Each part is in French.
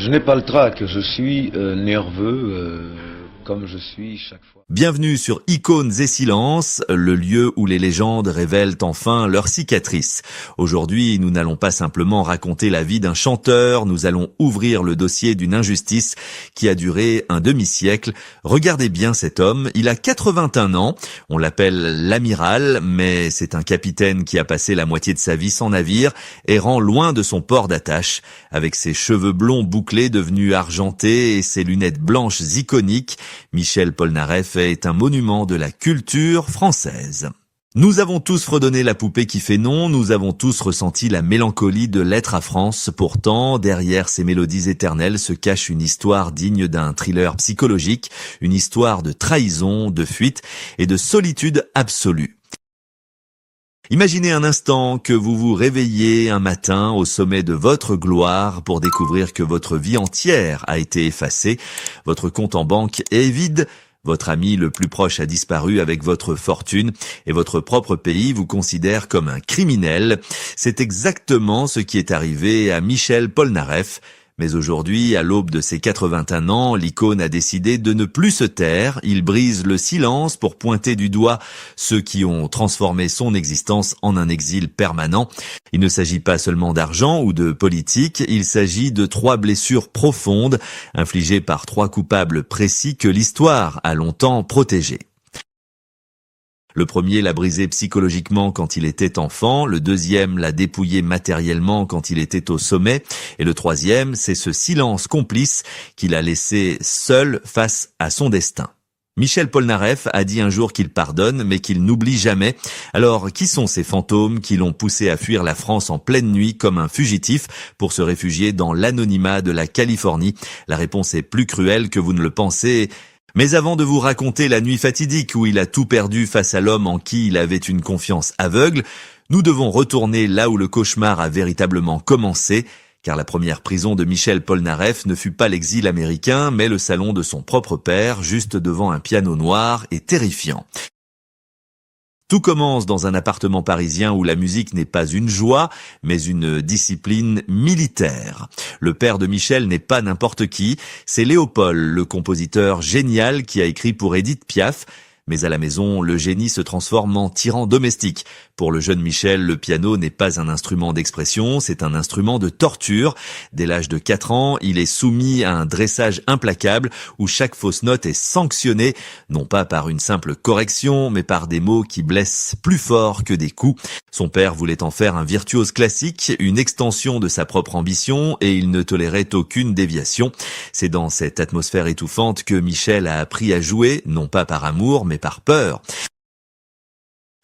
Je n'ai pas le trac, je suis nerveux comme je suis chaque fois. Bienvenue sur Icônes et Silences, le lieu où les légendes révèlent enfin leurs cicatrices. Aujourd'hui, nous n'allons pas simplement raconter la vie d'un chanteur, nous allons ouvrir le dossier d'une injustice qui a duré un demi-siècle. Regardez bien cet homme, il a 81 ans, on l'appelle l'amiral, mais c'est un capitaine qui a passé la moitié de sa vie sans navire, errant loin de son port d'attache. Avec ses cheveux blonds bouclés devenus argentés et ses lunettes blanches iconiques, Michel Polnareff est un monument de la culture française. Nous avons tous fredonné la poupée qui fait non, nous avons tous ressenti la mélancolie de l'être à France. Pourtant, derrière ces mélodies éternelles se cache une histoire digne d'un thriller psychologique, une histoire de trahison, de fuite et de solitude absolue. Imaginez un instant que vous vous réveillez un matin au sommet de votre gloire pour découvrir que votre vie entière a été effacée, votre compte en banque est vide, votre ami le plus proche a disparu avec votre fortune et votre propre pays vous considère comme un criminel. C'est exactement ce qui est arrivé à Michel Polnareff. Mais aujourd'hui, à l'aube de ses 81 ans, l'icône a décidé de ne plus se taire. Il brise le silence pour pointer du doigt ceux qui ont transformé son existence en un exil permanent. Il ne s'agit pas seulement d'argent ou de politique, il s'agit de 3 blessures profondes, infligées par 3 coupables précis que l'histoire a longtemps protégés. Le premier l'a brisé psychologiquement quand il était enfant, le deuxième l'a dépouillé matériellement quand il était au sommet, et le troisième, c'est ce silence complice qui l'a laissé seul face à son destin. Michel Polnareff a dit un jour qu'il pardonne, mais qu'il n'oublie jamais. Alors, qui sont ces fantômes qui l'ont poussé à fuir la France en pleine nuit comme un fugitif pour se réfugier dans l'anonymat de la Californie? La réponse est plus cruelle que vous ne le pensez. Mais avant de vous raconter la nuit fatidique où il a tout perdu face à l'homme en qui il avait une confiance aveugle, nous devons retourner là où le cauchemar a véritablement commencé, car la première prison de Michel Polnareff ne fut pas l'exil américain, mais le salon de son propre père, juste devant un piano noir et terrifiant. Tout commence dans un appartement parisien où la musique n'est pas une joie, mais une discipline militaire. Le père de Michel n'est pas n'importe qui, c'est Léopold, le compositeur génial qui a écrit pour Édith Piaf. Mais à la maison, le génie se transforme en tyran domestique. Pour le jeune Michel, le piano n'est pas un instrument d'expression, c'est un instrument de torture. Dès l'âge de 4 ans, il est soumis à un dressage implacable où chaque fausse note est sanctionnée, non pas par une simple correction, mais par des mots qui blessent plus fort que des coups. Son père voulait en faire un virtuose classique, une extension de sa propre ambition, et il ne tolérait aucune déviation. C'est dans cette atmosphère étouffante que Michel a appris à jouer, non pas par amour, mais par peur.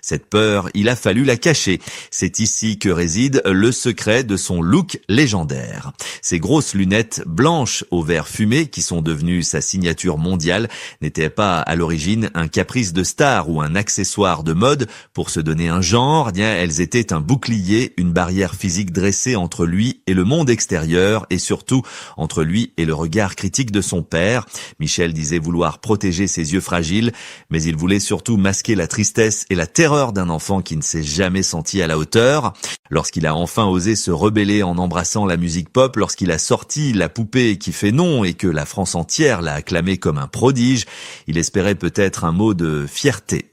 Cette peur, il a fallu la cacher. C'est ici que réside le secret de son look légendaire. Ces grosses lunettes blanches au vert fumé, qui sont devenues sa signature mondiale, n'étaient pas à l'origine un caprice de star ou un accessoire de mode pour se donner un genre. Bien, elles étaient un bouclier, une barrière physique dressée entre lui et le monde extérieur, et surtout entre lui et le regard critique de son père. Michel disait vouloir protéger ses yeux fragiles, mais il voulait surtout masquer la tristesse et la terreur d'un enfant qui ne s'est jamais senti à la hauteur. Lorsqu'il a enfin osé se rebeller en embrassant la musique pop, lorsqu'il a sorti la poupée qui fait non et que la France entière l'a acclamé comme un prodige, il espérait peut-être un mot de fierté.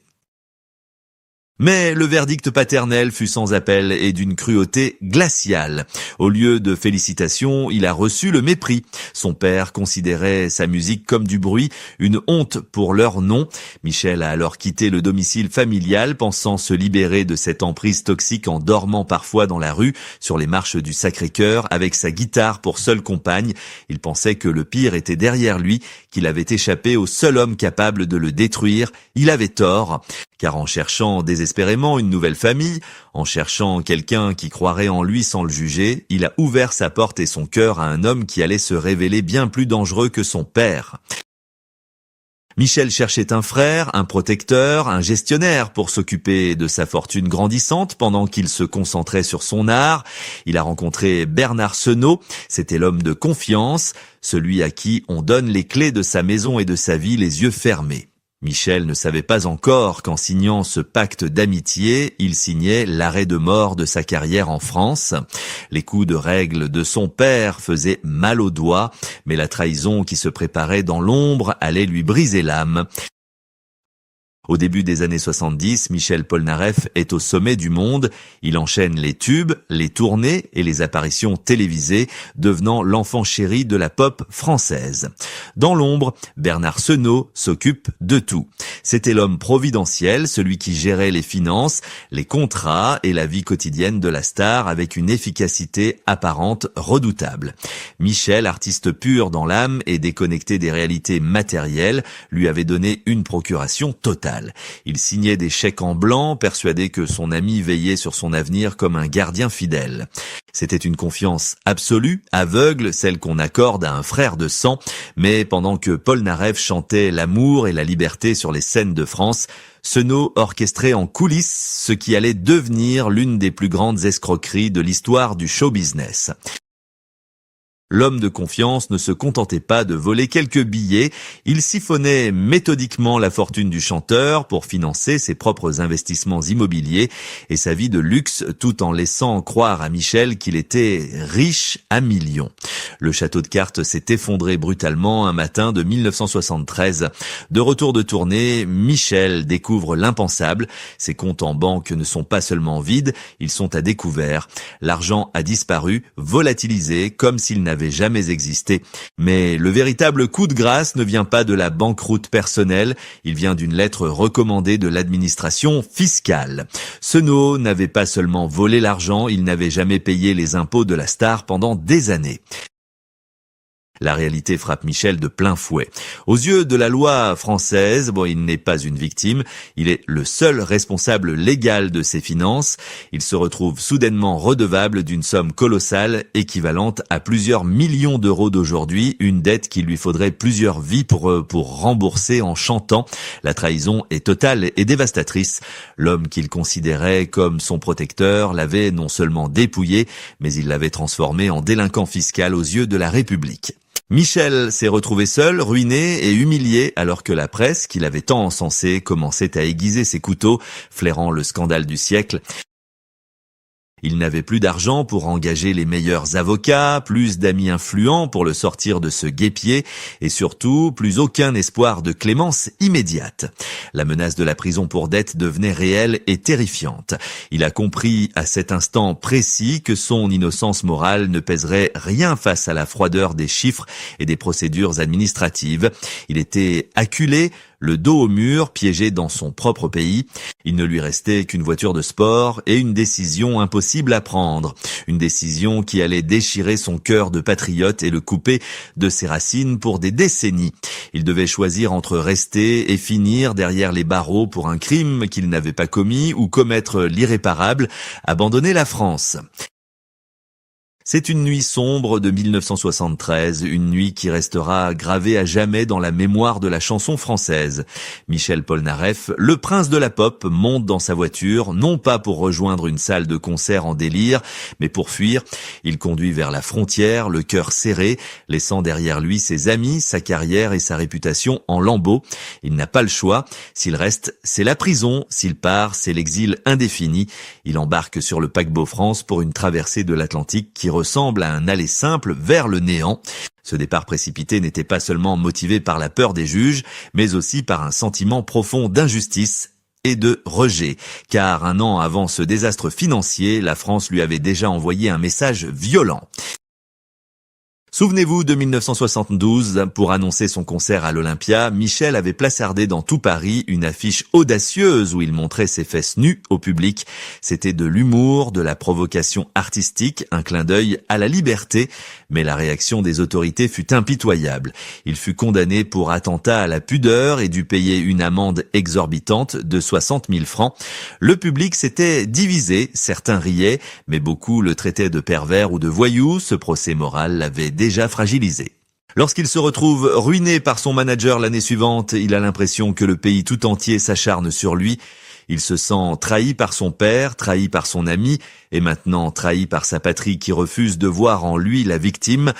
Mais le verdict paternel fut sans appel et d'une cruauté glaciale. Au lieu de félicitations, il a reçu le mépris. Son père considérait sa musique comme du bruit, une honte pour leur nom. Michel a alors quitté le domicile familial, pensant se libérer de cette emprise toxique en dormant parfois dans la rue, sur les marches du Sacré-Cœur, avec sa guitare pour seule compagne. Il pensait que le pire était derrière lui, qu'il avait échappé au seul homme capable de le détruire. Il avait tort, car en cherchant désespérément une nouvelle famille, en cherchant quelqu'un qui croirait en lui sans le juger, il a ouvert sa porte et son cœur à un homme qui allait se révéler bien plus dangereux que son père. Michel cherchait un frère, un protecteur, un gestionnaire pour s'occuper de sa fortune grandissante pendant qu'il se concentrait sur son art. Il a rencontré Bernard Senault, c'était l'homme de confiance, celui à qui on donne les clés de sa maison et de sa vie les yeux fermés. Michel ne savait pas encore qu'en signant ce pacte d'amitié, il signait l'arrêt de mort de sa carrière en France. Les coups de règle de son père faisaient mal aux doigts, mais la trahison qui se préparait dans l'ombre allait lui briser l'âme. Au début des années 70, Michel Polnareff est au sommet du monde. Il enchaîne les tubes, les tournées et les apparitions télévisées, devenant l'enfant chéri de la pop française. Dans l'ombre, Bernard Senault s'occupe de tout. C'était l'homme providentiel, celui qui gérait les finances, les contrats et la vie quotidienne de la star avec une efficacité apparente redoutable. Michel, artiste pur dans l'âme et déconnecté des réalités matérielles, lui avait donné une procuration totale. Il signait des chèques en blanc, persuadé que son ami veillait sur son avenir comme un gardien fidèle. C'était une confiance absolue, aveugle, celle qu'on accorde à un frère de sang, mais pendant que Polnareff chantait l'amour et la liberté sur les scènes de France, Senault orchestrait en coulisses ce qui allait devenir l'une des plus grandes escroqueries de l'histoire du show business. L'homme de confiance ne se contentait pas de voler quelques billets, il siphonnait méthodiquement la fortune du chanteur pour financer ses propres investissements immobiliers et sa vie de luxe tout en laissant croire à Michel qu'il était riche à millions. Le château de cartes s'est effondré brutalement un matin de 1973. De retour de tournée, Michel découvre l'impensable. Ses comptes en banque ne sont pas seulement vides, ils sont à découvert. L'argent a disparu, volatilisé, comme s'il n'avait jamais existé. Mais le véritable coup de grâce ne vient pas de la banqueroute personnelle, il vient d'une lettre recommandée de l'administration fiscale. Senault n'avait pas seulement volé l'argent, il n'avait jamais payé les impôts de la star pendant des années. La réalité frappe Michel de plein fouet. Aux yeux de la loi française, il n'est pas une victime, il est le seul responsable légal de ses finances. Il se retrouve soudainement redevable d'une somme colossale équivalente à plusieurs millions d'euros d'aujourd'hui, une dette qu'il lui faudrait plusieurs vies pour rembourser en chantant. La trahison est totale et dévastatrice. L'homme qu'il considérait comme son protecteur l'avait non seulement dépouillé, mais il l'avait transformé en délinquant fiscal aux yeux de la République. Michel s'est retrouvé seul, ruiné et humilié alors que la presse, qu'il avait tant encensée, commençait à aiguiser ses couteaux, flairant le scandale du siècle. Il n'avait plus d'argent pour engager les meilleurs avocats, plus d'amis influents pour le sortir de ce guêpier et surtout plus aucun espoir de clémence immédiate. La menace de la prison pour dette devenait réelle et terrifiante. Il a compris à cet instant précis que son innocence morale ne pèserait rien face à la froideur des chiffres et des procédures administratives. Il était acculé, le dos au mur, piégé dans son propre pays. Il ne lui restait qu'une voiture de sport et une décision impossible à prendre. Une décision qui allait déchirer son cœur de patriote et le couper de ses racines pour des décennies. Il devait choisir entre rester et finir derrière les barreaux pour un crime qu'il n'avait pas commis ou commettre l'irréparable, abandonner la France. C'est une nuit sombre de 1973, une nuit qui restera gravée à jamais dans la mémoire de la chanson française. Michel Polnareff, le prince de la pop, monte dans sa voiture, non pas pour rejoindre une salle de concert en délire, mais pour fuir. Il conduit vers la frontière, le cœur serré, laissant derrière lui ses amis, sa carrière et sa réputation en lambeaux. Il n'a pas le choix. S'il reste, c'est la prison. S'il part, c'est l'exil indéfini. Il embarque sur le paquebot France pour une traversée de l'Atlantique qui ressemble à un aller simple vers le néant. Ce départ précipité n'était pas seulement motivé par la peur des juges, mais aussi par un sentiment profond d'injustice et de rejet. Car un an avant ce désastre financier, la France lui avait déjà envoyé un message violent. Souvenez-vous de 1972, pour annoncer son concert à l'Olympia, Michel avait placardé dans tout Paris une affiche audacieuse où il montrait ses fesses nues au public. C'était de l'humour, de la provocation artistique, un clin d'œil à la liberté, mais la réaction des autorités fut impitoyable. Il fut condamné pour attentat à la pudeur et dut payer une amende exorbitante de 60 000 francs. Le public s'était divisé, certains riaient, mais beaucoup le traitaient de pervers ou de voyou. Ce procès moral l'avait déjà fragilisé. Lorsqu'il se retrouve ruiné par son manager l'année suivante, il a l'impression que le pays tout entier s'acharne sur lui. Il se sent trahi par son père, trahi par son ami, et maintenant trahi par sa patrie qui refuse de voir en lui la victime.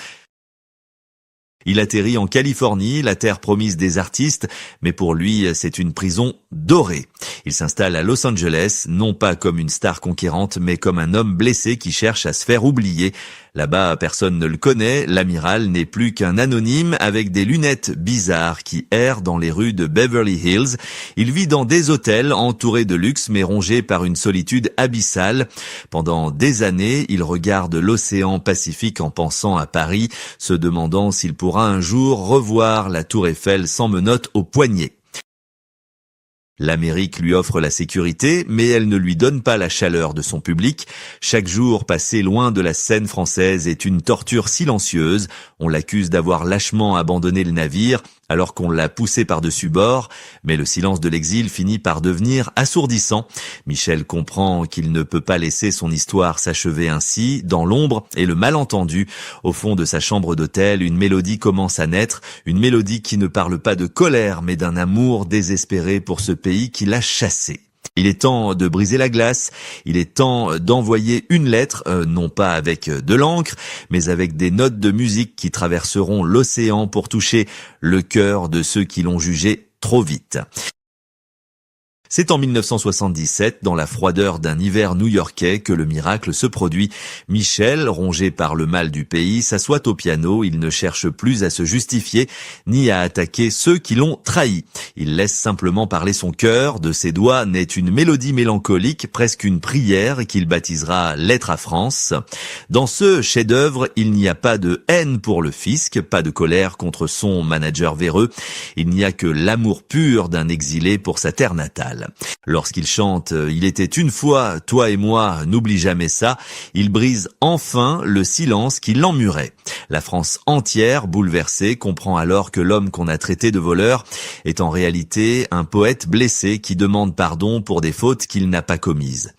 Il atterrit en Californie, la terre promise des artistes, mais pour lui, c'est une prison dorée. Il s'installe à Los Angeles, non pas comme une star conquérante, mais comme un homme blessé qui cherche à se faire oublier. Là-bas, personne ne le connaît, l'amiral n'est plus qu'un anonyme avec des lunettes bizarres qui errent dans les rues de Beverly Hills. Il vit dans des hôtels entourés de luxe mais rongés par une solitude abyssale. Pendant des années, il regarde l'océan Pacifique en pensant à Paris, se demandant s'il pourra un jour revoir la tour Eiffel sans menottes au poignet. L'Amérique lui offre la sécurité, mais elle ne lui donne pas la chaleur de son public. Chaque jour passé loin de la scène française est une torture silencieuse. On l'accuse d'avoir lâchement abandonné le navire, alors qu'on l'a poussé par-dessus bord. Mais le silence de l'exil finit par devenir assourdissant. Michel comprend qu'il ne peut pas laisser son histoire s'achever ainsi, dans l'ombre et le malentendu. Au fond de sa chambre d'hôtel, une mélodie commence à naître, une mélodie qui ne parle pas de colère, mais d'un amour désespéré pour ce pays qui l'a chassé. Il est temps de briser la glace, il est temps d'envoyer une lettre, non pas avec de l'encre, mais avec des notes de musique qui traverseront l'océan pour toucher le cœur de ceux qui l'ont jugé trop vite. C'est en 1977, dans la froideur d'un hiver new-yorkais, que le miracle se produit. Michel, rongé par le mal du pays, s'assoit au piano. Il ne cherche plus à se justifier, ni à attaquer ceux qui l'ont trahi. Il laisse simplement parler son cœur. De ses doigts naît une mélodie mélancolique, presque une prière, qu'il baptisera « Lettre à France ». Dans ce chef-d'œuvre, il n'y a pas de haine pour le fisc, pas de colère contre son manager véreux. Il n'y a que l'amour pur d'un exilé pour sa terre natale. Lorsqu'il chante « Il était une fois, toi et moi, n'oublie jamais ça », il brise enfin le silence qui l'emmurait. La France entière, bouleversée, comprend alors que l'homme qu'on a traité de voleur est en réalité un poète blessé qui demande pardon pour des fautes qu'il n'a pas commises.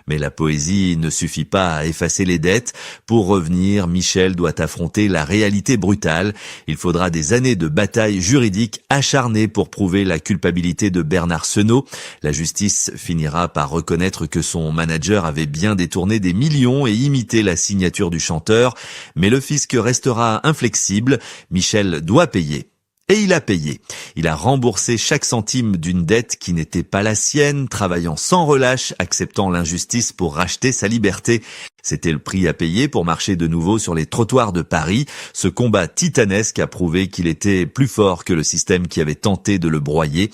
Mais la poésie ne suffit pas à effacer les dettes. Pour revenir, Michel doit affronter la réalité brutale. Il faudra des années de bataille juridique acharnée pour prouver la culpabilité de Bernard Senault. La justice finira par reconnaître que son manager avait bien détourné des millions et imité la signature du chanteur. Mais le fisc restera inflexible. Michel doit payer. Et il a payé. Il a remboursé chaque centime d'une dette qui n'était pas la sienne, travaillant sans relâche, acceptant l'injustice pour racheter sa liberté. C'était le prix à payer pour marcher de nouveau sur les trottoirs de Paris. Ce combat titanesque a prouvé qu'il était plus fort que le système qui avait tenté de le broyer.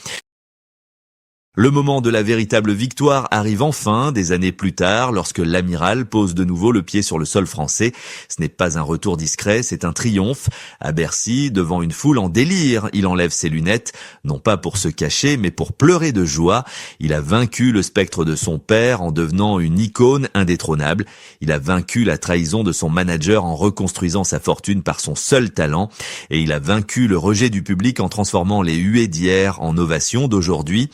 Le moment de la véritable victoire arrive enfin, des années plus tard, lorsque l'amiral pose de nouveau le pied sur le sol français. Ce n'est pas un retour discret, c'est un triomphe. À Bercy, devant une foule en délire, il enlève ses lunettes, non pas pour se cacher, mais pour pleurer de joie. Il a vaincu le spectre de son père en devenant une icône indétrônable. Il a vaincu la trahison de son manager en reconstruisant sa fortune par son seul talent. Et il a vaincu le rejet du public en transformant les huées d'hier en ovations d'aujourd'hui.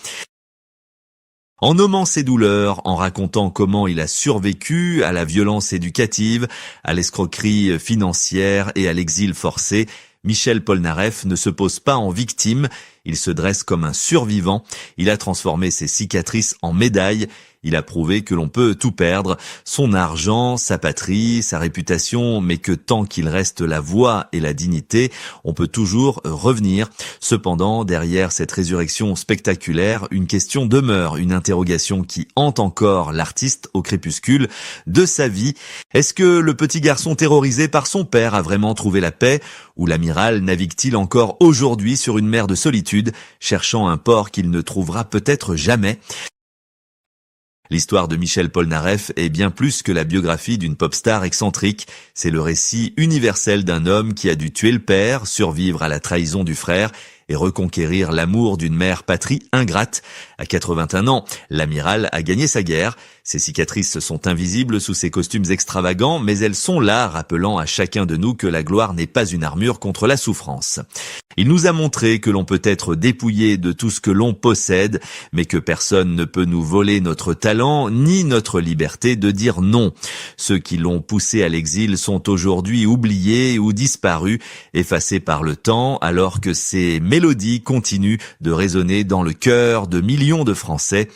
En nommant ses douleurs, en racontant comment il a survécu à la violence éducative, à l'escroquerie financière et à l'exil forcé, Michel Polnareff ne se pose pas en victime, il se dresse comme un survivant, il a transformé ses cicatrices en médailles, il a prouvé que l'on peut tout perdre, son argent, sa patrie, sa réputation, mais que tant qu'il reste la voix et la dignité, on peut toujours revenir. Cependant, derrière cette résurrection spectaculaire, une question demeure, une interrogation qui hante encore l'artiste au crépuscule de sa vie. Est-ce que le petit garçon terrorisé par son père a vraiment trouvé la paix, ou l'amiral navigue-t-il encore aujourd'hui sur une mer de solitude, cherchant un port qu'il ne trouvera peut-être jamais? L'histoire de Michel Polnareff est bien plus que la biographie d'une pop star excentrique. C'est le récit universel d'un homme qui a dû tuer le père, survivre à la trahison du frère et reconquérir l'amour d'une mère patrie ingrate. À 81 ans, l'amiral a gagné sa guerre. Ses cicatrices sont invisibles sous ses costumes extravagants, mais elles sont là, rappelant à chacun de nous que la gloire n'est pas une armure contre la souffrance. Il nous a montré que l'on peut être dépouillé de tout ce que l'on possède, mais que personne ne peut nous voler notre talent ni notre liberté de dire non. Ceux qui l'ont poussé à l'exil sont aujourd'hui oubliés ou disparus, effacés par le temps, alors que ces mélodies continuent de résonner dans le cœur de millions de Français.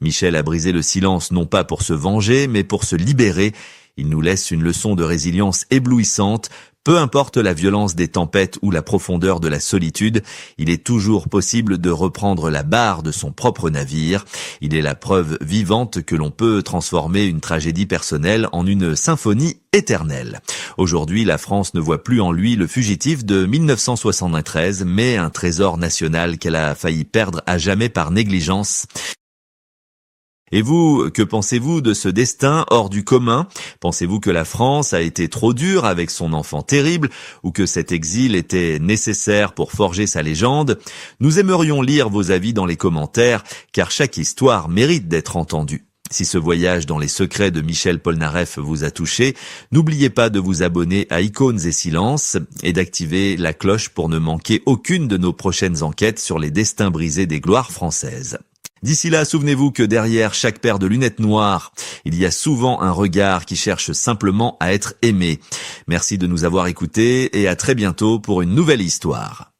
Michel a brisé le silence non pas pour se venger, mais pour se libérer. Il nous laisse une leçon de résilience éblouissante. Peu importe la violence des tempêtes ou la profondeur de la solitude, il est toujours possible de reprendre la barre de son propre navire. Il est la preuve vivante que l'on peut transformer une tragédie personnelle en une symphonie éternelle. Aujourd'hui, la France ne voit plus en lui le fugitif de 1973, mais un trésor national qu'elle a failli perdre à jamais par négligence. Et vous, que pensez-vous de ce destin hors du commun? Pensez-vous que la France a été trop dure avec son enfant terrible ou que cet exil était nécessaire pour forger sa légende? Nous aimerions lire vos avis dans les commentaires, car chaque histoire mérite d'être entendue. Si ce voyage dans les secrets de Michel Polnareff vous a touché, n'oubliez pas de vous abonner à Icônes et Silences et d'activer la cloche pour ne manquer aucune de nos prochaines enquêtes sur les destins brisés des gloires françaises. D'ici là, souvenez-vous que derrière chaque paire de lunettes noires, il y a souvent un regard qui cherche simplement à être aimé. Merci de nous avoir écoutés et à très bientôt pour une nouvelle histoire.